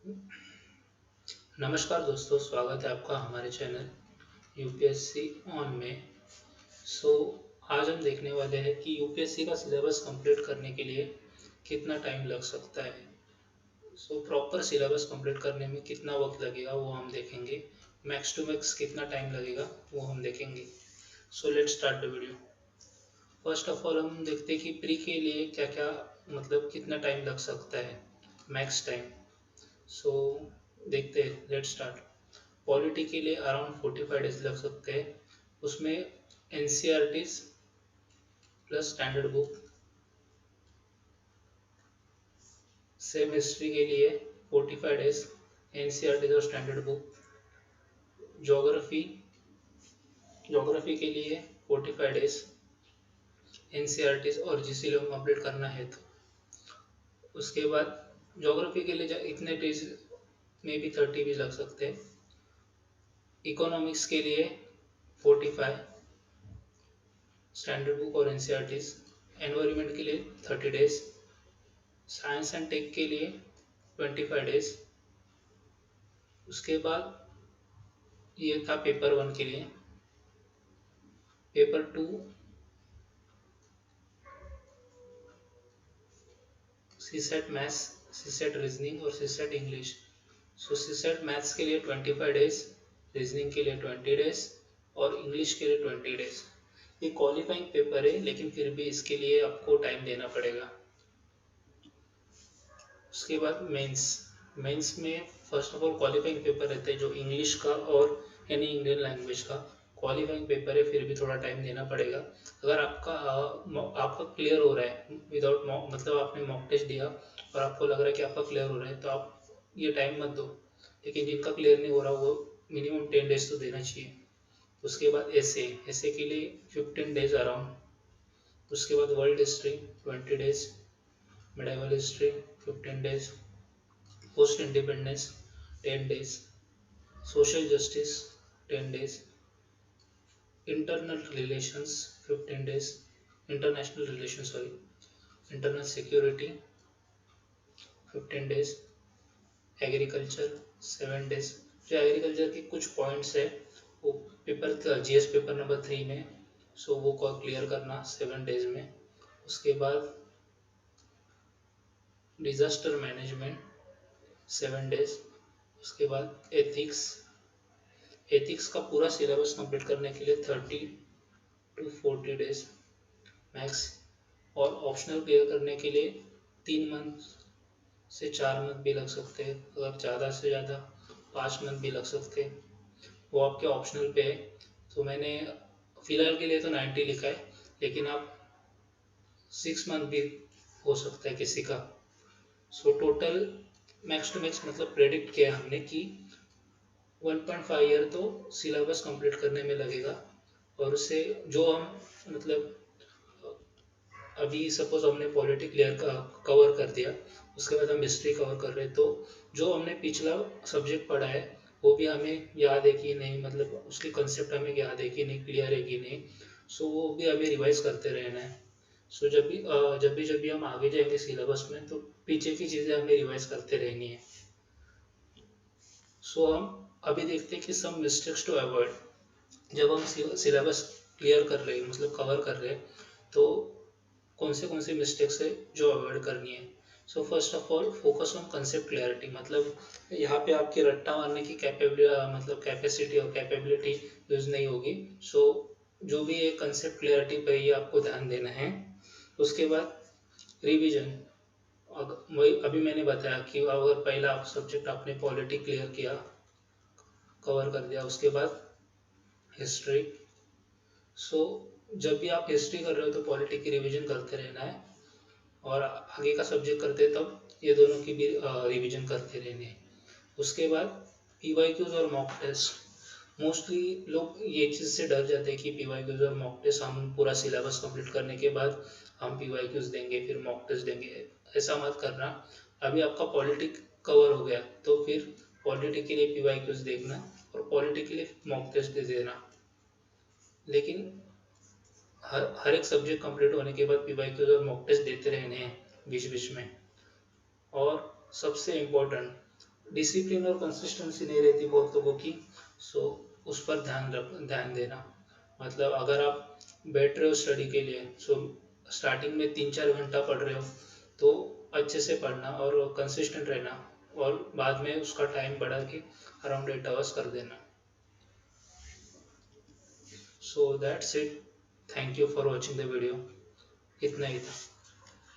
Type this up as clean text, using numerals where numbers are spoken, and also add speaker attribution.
Speaker 1: नमस्कार दोस्तों, स्वागत है आपका हमारे चैनल यूपीएससी ऑन में। सो आज हम देखने वाले हैं कि यूपीएससी का सिलेबस कंप्लीट करने के लिए कितना टाइम लग सकता है। प्रॉपर सिलेबस कंप्लीट करने में कितना वक्त लगेगा वो हम देखेंगे। मैक्स टू मैक्स कितना टाइम लगेगा वो हम देखेंगे। Let's start the video. First of all हम देखते हैं कि प्री के लिए क्या क्या मतलब कितना टाइम लग सकता है, मैक्स टाइम। सो देखते हैं, लेट्स स्टार्ट। पॉलिटी के लिए अराउंड 45 डेज लग सकते हैं। उसमें NCERTs plus standard book. Same history के लिए 45 डेज एनसीईआरटीज और स्टैंडर्ड बुक। ज्योग्राफी ज्योग्राफी के लिए 45 डेज एनसीईआरटीज और जीसी लोग कंप्लीट करना है तो उसके बाद ज्योग्राफी के लिए इतने डेज में भी 30 भी लग सकते हैं। इकोनॉमिक्स के लिए 45 स्टैंडर्ड बुक और एनसीईआरटीज। एनवायरनमेंट के लिए 30 डेज। साइंस एंड टेक के लिए 25 डेज। उसके बाद ये था पेपर 1 के लिए। Paper 2 CSAT maths, CSAT reasoning और सीसेट इंग्लिश। सीसेट मैथ्स के लिए 25 डेज, रीजनिंग के लिए 20 डेज और इंग्लिश के लिए 20 डेज। ये क्वालिफाइंग पेपर है लेकिन फिर भी इसके लिए आपको टाइम देना पड़ेगा। उसके बाद मेंस। मेंस में first of all qualifying paper रहते हैं जो इंग्लिश का और एनी इंडियन लैंग्वेज का क्वालिफाइंग पेपर है, फिर भी थोड़ा टाइम देना पड़ेगा। अगर आपका क्लियर हो रहा है विदाउट मॉक, मतलब आपने मॉक टेस्ट दिया और आपको लग रहा है कि आपका क्लियर हो रहा है तो आप ये टाइम मत दो। लेकिन जिनका क्लियर नहीं हो रहा वो मिनिमम 10 डेज तो देना चाहिए। उसके बाद एसे के लिए 15 डेज अराउंड। उसके बाद world history 20 days, medieval history 15 days, post independence 10 days, social justice 10 days, internal relations 15 days, international relations sorry, internal security 15 days, agriculture 7 days. जो एग्रीकल्चर के कुछ पॉइंट्स है वो पेपर जीएस पेपर नंबर 3 में, वो clear करना 7 डेज में। उसके बाद डिजास्टर मैनेजमेंट 7 डेज। उसके बाद एथिक्स का पूरा सिलेबस कंप्लीट करने के लिए 30 to 40 डेज मैक्स। और ऑप्शनल क्लियर करने के लिए 3 मंथ से 4 मंथ भी लग सकते हैं, अगर ज़्यादा से ज़्यादा 5 मंथ भी लग सकते हैं, वो आपके ऑप्शनल पे है। तो मैंने फ़िलहाल के लिए तो 90 लिखा है, लेकिन आप 6 मंथ भी हो सकता है किसी का। टोटल मैक्स टू मैक्स मतलब प्रेडिक्ट किया हमने कि 1.5 ईयर तो सिलेबस कंप्लीट करने में लगेगा। और उससे जो हम मतलब अभी सपोज हमने पॉलिटी क्लियर कवर कर दिया, उसके बाद हम हिस्ट्री कवर कर रहे हैं, तो जो हमने पिछला सब्जेक्ट पढ़ा है वो भी हमें याद है कि नहीं, मतलब उसकी कंसेप्ट हमें याद है कि नहीं, क्लियर है कि नहीं। वो भी हमें रिवाइज करते रहना है। जब भी हम आगे जाएंगे सिलेबस में तो पीछे की चीज़ें हमें रिवाइज करते रहनी है। हम अभी देखते हैं कि सम मिस्टेक्स टू अवॉइड। जब हम सिलेबस क्लियर कर रहे हैं, मतलब कवर कर रहे हैं, तो कौन से मिस्टेक्स है जो अवॉइड करनी है। First of all focus on concept clarity. मतलब यहाँ पे आपकी रट्टा मारने की मतलब कैपेसिटी और कैपेबिलिटी यूज नहीं होगी। जो भी है कंसेप्ट क्लैरिटी पे ही आपको ध्यान देना है। उसके बाद रिवीजन। वही अभी मैंने बताया कि अगर पहला सब्जेक्ट आपने पॉलिटी क्लियर किया, कवर कर दिया, उसके बाद हिस्ट्री। जब भी आप हिस्ट्री कर रहे हो तो पॉलिटी की रिवीजन करते रहना है, और आगे का सब्जेक्ट करते तब ये दोनों की भी रिवीजन करते रहने हैं। उसके बाद पीवाईक्यूज और मॉक टेस्ट। मोस्टली लोग ये चीज़ से डर जाते हैं कि पीवाईक्यूज और मॉक टेस्ट हम पूरा सिलेबस कंप्लीट करने के बाद हम पीवाईक्यूज देंगे फिर मॉक टेस्ट देंगे। ऐसा मत करना। अभी आपका पॉलिटी कवर हो गया तो फिर पॉलिटी के लिए पीवाईक्यूज देखना और पॉलिटी के लिए मॉक टेस्ट दे देना। लेकिन हर एक सब्जेक्ट कंप्लीट होने के बाद पीवाईक्यूज और मॉक टेस्ट देते रहने हैं बीच बीच में। और सबसे इम्पोर्टेंट, डिसिप्लिन और कंसिस्टेंसी नहीं रहती बहुत लोगों की। सो उस पर ध्यान देना। मतलब अगर आप बैठ रहे हो स्टडी के लिए, सो स्टार्टिंग में 3-4 घंटा पढ़ रहे हो तो अच्छे से पढ़ना और कंसिस्टेंट रहना, और बाद में उसका टाइम बढ़ा के अराउंड 8 आवर्स कर देना। So that's it, thank you for watching the video. इतना ही था।